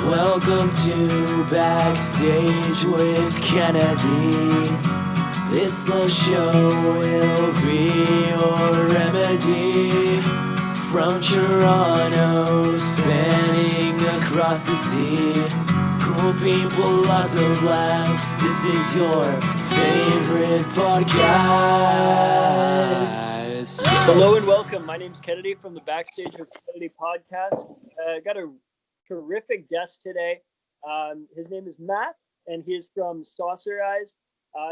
Welcome to Backstage with Kennedy. This little show will be your remedy. From Toronto, spanning across the sea. Cool people, lots of laughs. This is your favorite podcast. Hello and welcome. My name's Kennedy from the Backstage with Kennedy podcast. Got a terrific guest today. His name is Matt, and he is from Saucer Eyes.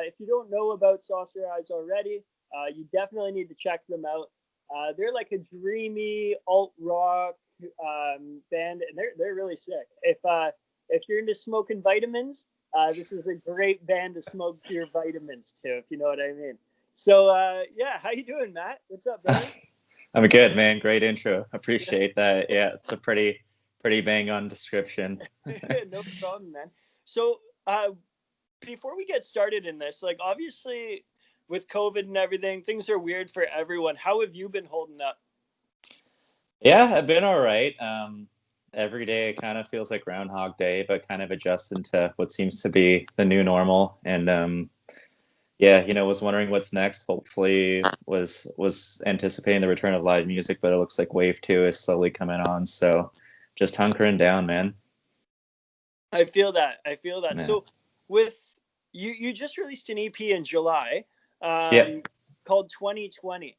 If you don't know about Saucer Eyes already, you definitely need to check them out. They're like a dreamy alt rock band, and they're really sick. If you're into smoking vitamins, this is a great band to smoke your vitamins to, if you know what I mean. So yeah, how you doing, Matt? What's up, brother? I'm good, man. Great intro. Appreciate that. Yeah, it's a pretty bang on description. No problem, man. So before we get started in this, like obviously with COVID and everything, things are weird for everyone. How have you been holding up? Yeah, I've been all right. Every day it kind of feels like Groundhog Day, but kind of adjusting to what seems to be the new normal. And yeah, was wondering what's next. Hopefully was anticipating the return of live music, but it looks like Wave 2 is slowly coming on. So just hunkering down, man. I feel that. Yeah. So with you just released an EP in July called 2020.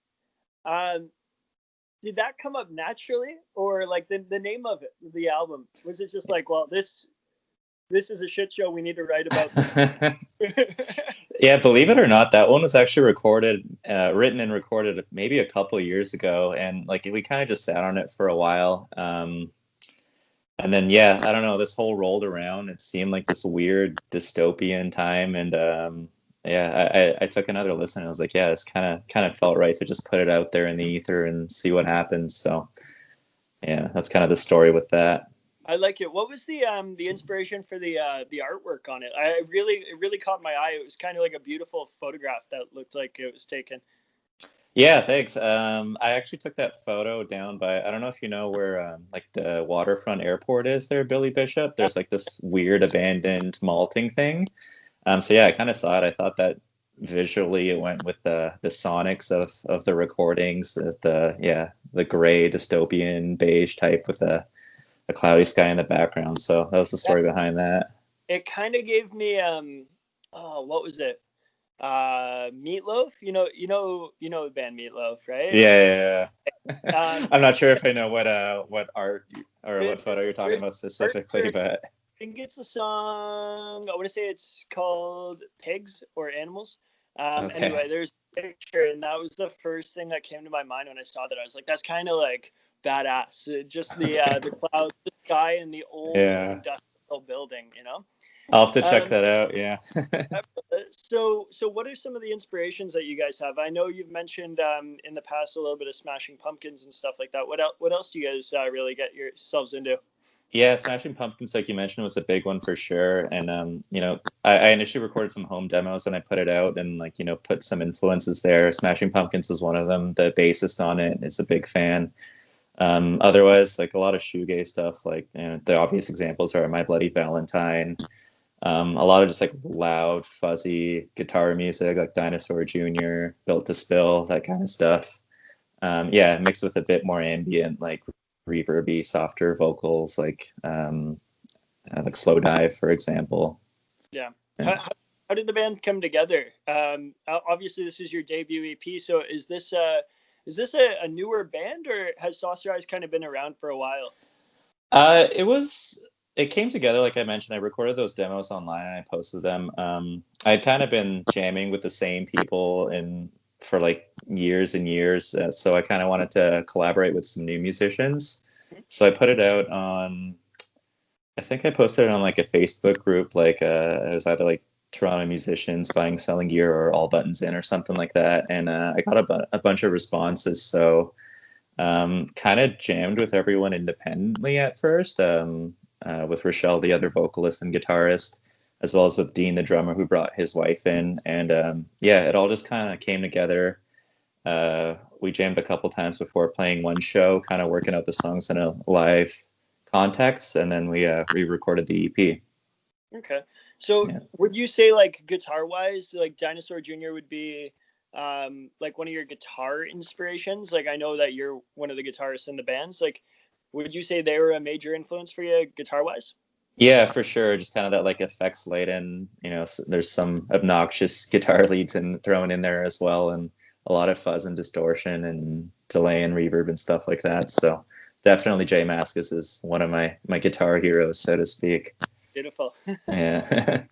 Did that come up naturally, or like the name of it, the album? Was it just like, well, this is a shit show, we need to write about this? Yeah, believe it or not, that one was actually written and recorded maybe a couple years ago, and like we kind of just sat on it for a while. And then, yeah, I don't know, this whole rolled around. It seemed like this weird dystopian time. And I took another listen. And I was like, yeah, it's kind of felt right to just put it out there in the ether and see what happens. So, yeah, that's kind of the story with that. I like it. What was the inspiration for the artwork on it? It really caught my eye. It was kind of like a beautiful photograph that looked like it was taken. Yeah, thanks. I actually took that photo down by, I don't know if you know where like the waterfront airport is there, Billy Bishop. There's like this weird abandoned malting thing. So yeah, I kind of saw it. I thought that visually it went with the sonics of the recordings, the gray dystopian beige type with a cloudy sky in the background. So that was the story behind that. It kind of gave me what was it? Meatloaf, you know the band Meatloaf, right? Yeah. I'm not sure if I know what art or what photo you're talking about specifically, but I think it's the song. I want to say it's called Pigs or Animals. Okay. Anyway, there's a picture, and that was the first thing that came to my mind when I saw that. I was like, that's kind of like badass. Just the clouds, the sky, and the old industrial building, I'll have to check that out. Yeah. So what are some of the inspirations that you guys have? I know you've mentioned in the past a little bit of Smashing Pumpkins and stuff like that. What else do you guys really get yourselves into? Yeah, Smashing Pumpkins, like you mentioned, was a big one for sure. And I initially recorded some home demos and I put it out and put some influences there. Smashing Pumpkins is one of them. The bassist on it is a big fan. Otherwise, like a lot of shoegaze stuff, like the obvious examples are My Bloody Valentine. A lot of just like loud, fuzzy guitar music, like Dinosaur Jr., Built to Spill, that kind of stuff. Mixed with a bit more ambient, like reverby, softer vocals, like Slow Dive, for example. Yeah. How did the band come together? Obviously, this is your debut EP. So is this a newer band, or has Saucer Eyes kind of been around for a while? It came together, like I mentioned. I recorded those demos online and I posted them. I'd kind of been jamming with the same people for like years and years, so I kind of wanted to collaborate with some new musicians. So I put it out on, I think I posted it on like a Facebook group, like it was either like Toronto musicians buying selling gear or All Buttons In or something like that, and I got a bunch of responses. So kind of jammed with everyone independently at first. With Rochelle, the other vocalist and guitarist, as well as with Dean, the drummer, who brought his wife in. And it all just kind of came together. We jammed a couple times before playing one show, kind of working out the songs in a live contexts, and then we re-recorded the EP. Okay. So Yeah. would you say like guitar wise, like Dinosaur Jr. would be like one of your guitar inspirations? Like I know that you're one of the guitarists in the bands. Like would you say they were a major influence for you guitar wise? Yeah, for sure. Just kind of that like effects laden, there's some obnoxious guitar leads and thrown in there as well, and a lot of fuzz and distortion and delay and reverb and stuff like that. So definitely Jay Mascis is one of my guitar heroes, so to speak. Beautiful. Yeah.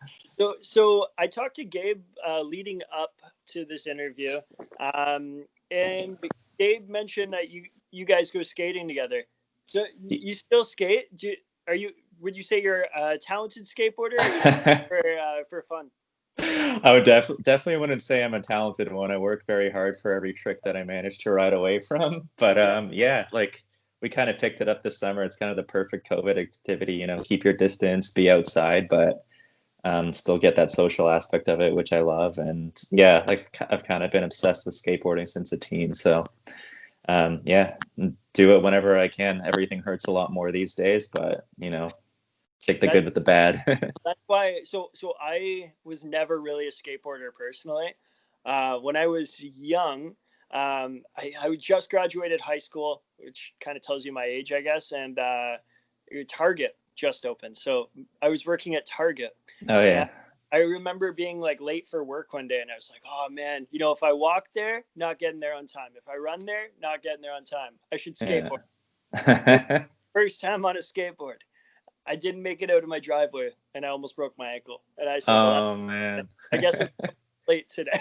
So I talked to Gabe leading up to this interview, and Gabe mentioned that you guys go skating together. So you still skate? Would you say you're a talented skateboarder for fun? I would definitely wouldn't say I'm a talented one. I work very hard for every trick that I manage to ride away from. But yeah, like we kind of picked it up this summer. It's kind of the perfect COVID activity, keep your distance, be outside, but still get that social aspect of it, which I love. And yeah, like I've kind of been obsessed with skateboarding since a teen. So yeah, do it whenever I can. Everything hurts a lot more these days, but take the good with the bad. That's why. So I was never really a skateboarder personally. When I was young, I just graduated high school, which kind of tells you my age, I guess. And Target just opened, so I was working at Target. Oh And yeah. I remember being like late for work one day, and I was like, oh man, if I walk there, not getting there on time. If I run there, not getting there on time. I should skateboard. Yeah. First time on a skateboard. I didn't make it out of my driveway, and I almost broke my ankle. And I said, well, Oh man. I guess I'm late today.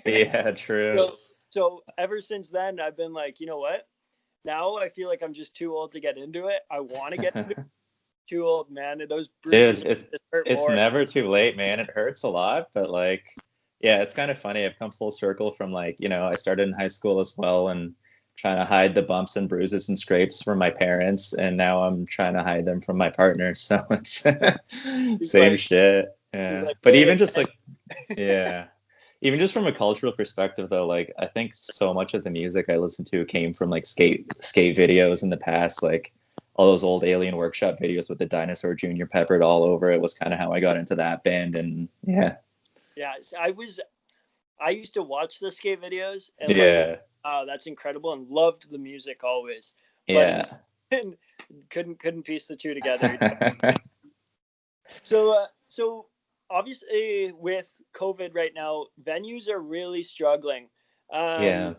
Yeah, true. So ever since then, I've been like, you know what? Now I feel like I'm just too old to get into it. I want to get into it. Too old, man. And those bruises Dude, it's just hurt it's more. never too late, man. It hurts a lot, but like, yeah, it's kind of funny. I've come full circle from like, I started in high school as well and trying to hide the bumps and bruises and scrapes from my parents, and now I'm trying to hide them from my partner. So it's same shit. Yeah. Like, But hey, even just like, yeah. Even just from a cultural perspective though, like I think so much of the music I listened to came from like skate videos in the past, like all those old Alien Workshop videos with the Dinosaur Jr. peppered all over it was kind of how I got into that band. And yeah. yeah, I used to watch the skate videos and like, Yeah. oh, that's incredible, and loved the music always, but Yeah. couldn't piece the two together. So obviously with COVID right now, venues are really struggling. Yeah.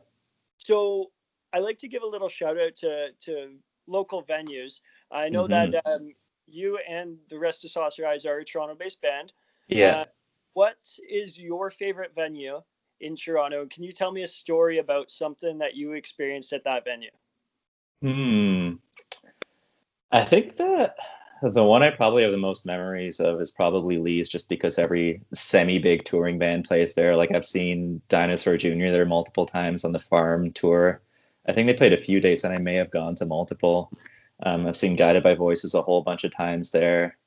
So I like to give a little shout out to local venues. I know that Hmm. you and the rest of Saucer Eyes are a Toronto-based band. Yeah. What is your favorite venue in Toronto? Can you tell me a story about something that you experienced at that venue? Hmm. I think that the one I probably have the most memories of is probably Lee's, just because every semi-big touring band plays there. Like I've seen Dinosaur Jr. there multiple times on the Farm tour. I think they played a few dates, and I may have gone to multiple. I've seen Guided by Voices a whole bunch of times there.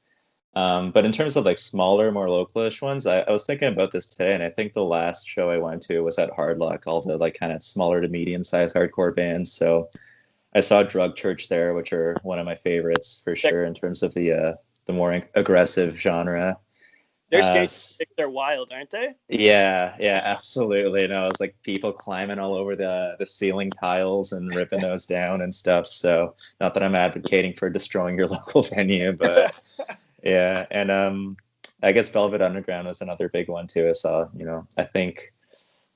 But in terms of like smaller, more localish ones, I was thinking about this today, and I think the last show I went to was at Hard Luck, all the like kind of smaller to medium-sized hardcore bands. So I saw Drug Church there, which are one of my favorites for sure in terms of the more aggressive genre. Their Uh, skates, they're wild, aren't they? yeah, absolutely. No, it's like people climbing all over the ceiling tiles and ripping those down and stuff. So not that I'm advocating for destroying your local venue, but yeah. And I guess Velvet Underground was another big one too. I saw, I think,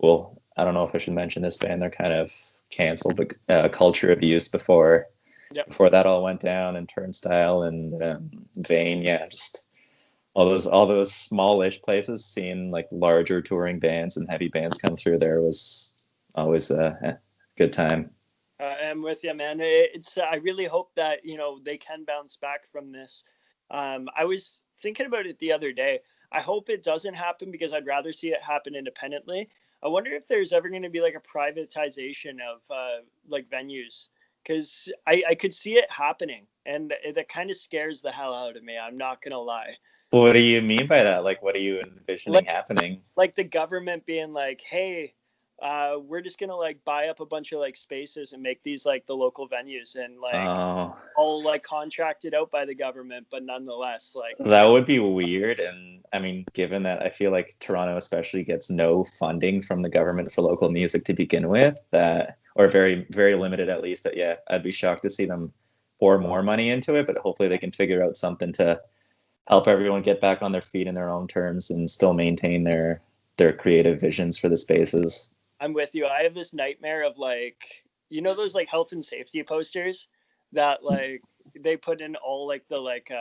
well, I don't know if I should mention this band. They're kind of canceled, but Culture Abuse before Yep. before that all went down, and Turnstile and Vane. Yeah, just all those smallish places, seeing like larger touring bands and heavy bands come through there was always a good time. I'm with you, man. I really hope that they can bounce back from this. I was thinking about it the other day. I hope it doesn't happen because I'd rather see it happen independently. I wonder if there's ever going to be like a privatization of like venues, because I could see it happening, and that kind of scares the hell out of me. I'm not gonna lie. What do you mean by that? Like, what are you envisioning Like happening? like the government being like, hey, we're just gonna like buy up a bunch of like spaces and make these like the local venues, and like Oh, all like contracted out by the government, but nonetheless like that would be weird. And I mean, given that I feel like Toronto especially gets no funding from the government for local music to begin with, that or very, very limited at least, that yeah, I'd be shocked to see them pour more money into it, but hopefully they can figure out something to help everyone get back on their feet in their own terms and still maintain their creative visions for the spaces. I'm with you. I have this nightmare of like, those like health and safety posters that like they put in all like the like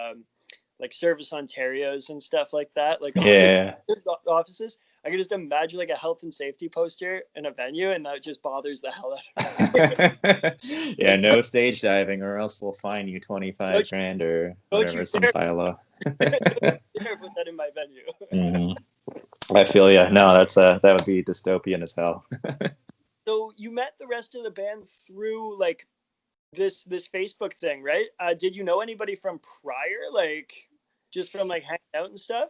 Service Ontarios and stuff like that, like all Yeah. the offices. I can just imagine like a health and safety poster in a venue, and that just bothers the hell out of me. Yeah, no stage diving or else we'll fine you 25 grand or Don't you whatever, some dare, bylaw. don't you dare put that in my venue. I feel yeah. No, that would be dystopian as hell. So you met the rest of the band through like this Facebook thing, right? Did you know anybody from prior, like just from like hanging out and stuff?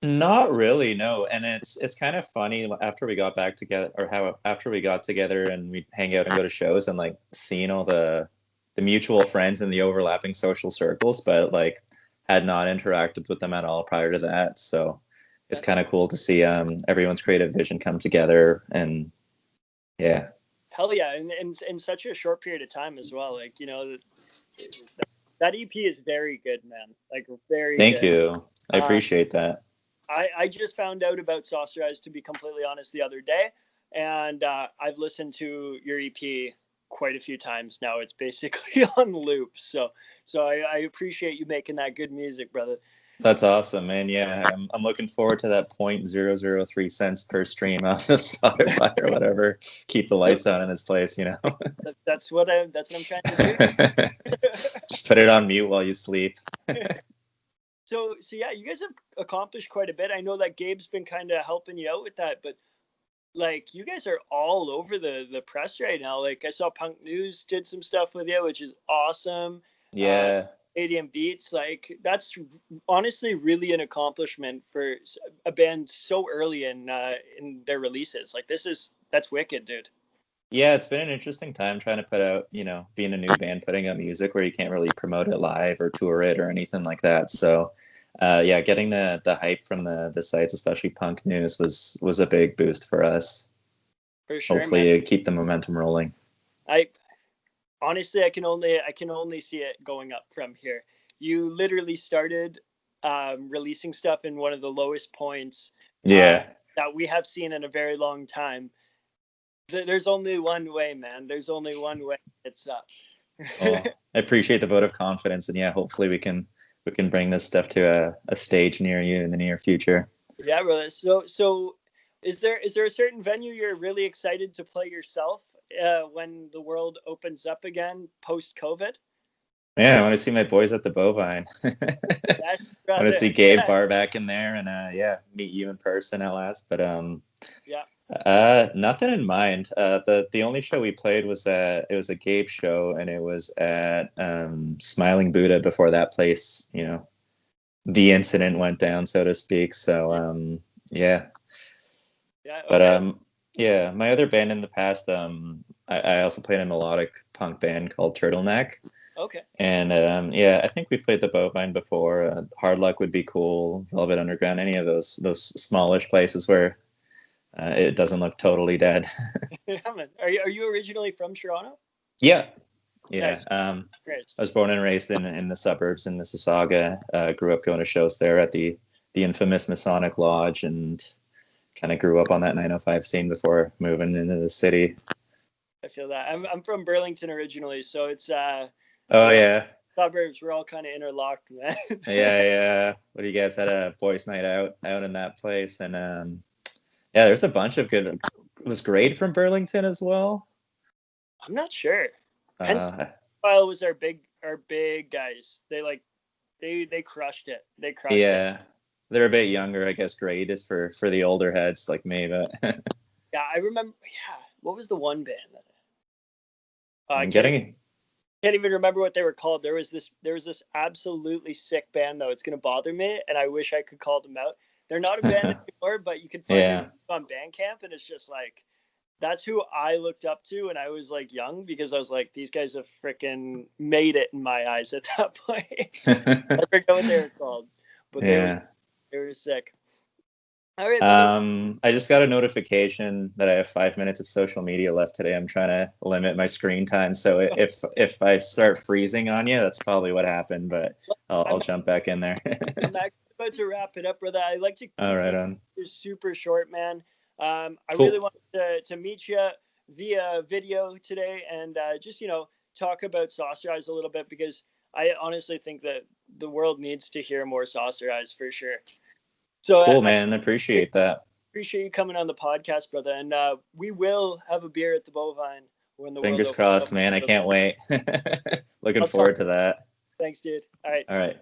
Not really, no. And it's kind of funny after we got back together, or how after we got together and we hang out and go to shows and like seeing all the mutual friends and the overlapping social circles, but like had not interacted with them at all prior to that. So it's kind of cool to see everyone's creative vision come together, and yeah. Hell yeah, and in such a short period of time as well. Like that EP is very good, man. Like very Thank good. you. I appreciate that. I just found out about Saucer Eyes, to be completely honest, the other day, and I've listened to your EP quite a few times now. It's basically on loop. So I appreciate you making that good music, brother. That's awesome, man. Yeah, I'm looking forward to that 0.003 cents per stream off of Spotify or whatever. Keep the lights on in this place, That's what I'm trying to do. Just put it on mute while you sleep. So yeah, you guys have accomplished quite a bit. I know that Gabe's been kind of helping you out with that, but like you guys are all over the press right now. Like I saw Punk News did some stuff with you, which is awesome. Yeah. Stadium Beats, like that's honestly really an accomplishment for a band so early in their releases. Like that's wicked, dude. Yeah, it's been an interesting time trying to put out, being a new band, putting out music where you can't really promote it live or tour it or anything like that. So, yeah, getting the hype from the sites, especially Punk News, was a big boost for us. For sure, Hopefully, man. keep the momentum rolling. Honestly, I can only see it going up from here. You literally started releasing stuff in one of the lowest points Yeah. that we have seen in a very long time. There's only one way, man. There's only one way. It's up. Well, I appreciate the vote of confidence, and yeah, hopefully we can bring this stuff to a stage near you in the near future. Yeah, brother. So is there a certain venue you're really excited to play yourself when the world opens up again post COVID? Yeah, I want to see my boys at the Bovine. I want to see Gabe Barr back in there, and yeah, meet you in person at last. But yeah. Nothing in mind. The only show we played was it was a Gabe show, and it was at Smiling Buddha before that place, the incident went down, so to speak. So yeah. Yeah. Okay. But yeah, my other band in the past, I also played a melodic punk band called Turtleneck. Okay. And yeah, I think we played the Bovine before. Hard Luck would be cool. Velvet Underground, any of those smallish places where it doesn't look totally dead. Yeah, man. Are you originally from Toronto? Yeah. Nice. Great. I was born and raised in the suburbs in Mississauga. Grew up going to shows there at the infamous Masonic Lodge, and kind of grew up on that 905 scene before moving into the city. I feel that. I'm from Burlington originally, so it's oh yeah, suburbs. We're all kind of interlocked, man. yeah. What do you guys had a boys' night out in that place, and yeah, there's a bunch of good. Was Grade from Burlington as well? I'm not sure. Pensacola was our big guys. They crushed it. They crushed it. Yeah, they're a bit younger, I guess. Grade is for the older heads like me, but yeah, I remember. Yeah, what was the one band that? I'm can't even remember what they were called. There was this absolutely sick band though. It's gonna bother me, and I wish I could call them out. They're not a band anymore, but you can find them on Bandcamp, and it's just like that's who I looked up to when I was like young, because I was like, these guys have freaking made it in my eyes at that point. I forget what they were called, but Yeah. they were sick. All right, brother. I just got a notification that I have 5 minutes of social media left today. I'm trying to limit my screen time. So if I start freezing on you, that's probably what happened, but I'll jump back in there. I'm actually about to wrap it up, brother. I like to keep All right on. it super short, man. I Cool. really wanted to meet you via video today and just, talk about Saucer Eyes a little bit, because I honestly think that the world needs to hear more Saucer Eyes for sure. So Cool, I man. Appreciate that. appreciate you coming on the podcast, brother. And we will have a beer at the Bovine when the Fingers world opens crossed, up. man. I can't wait. Looking I'll talk. forward to that. Thanks, dude. All right. All right.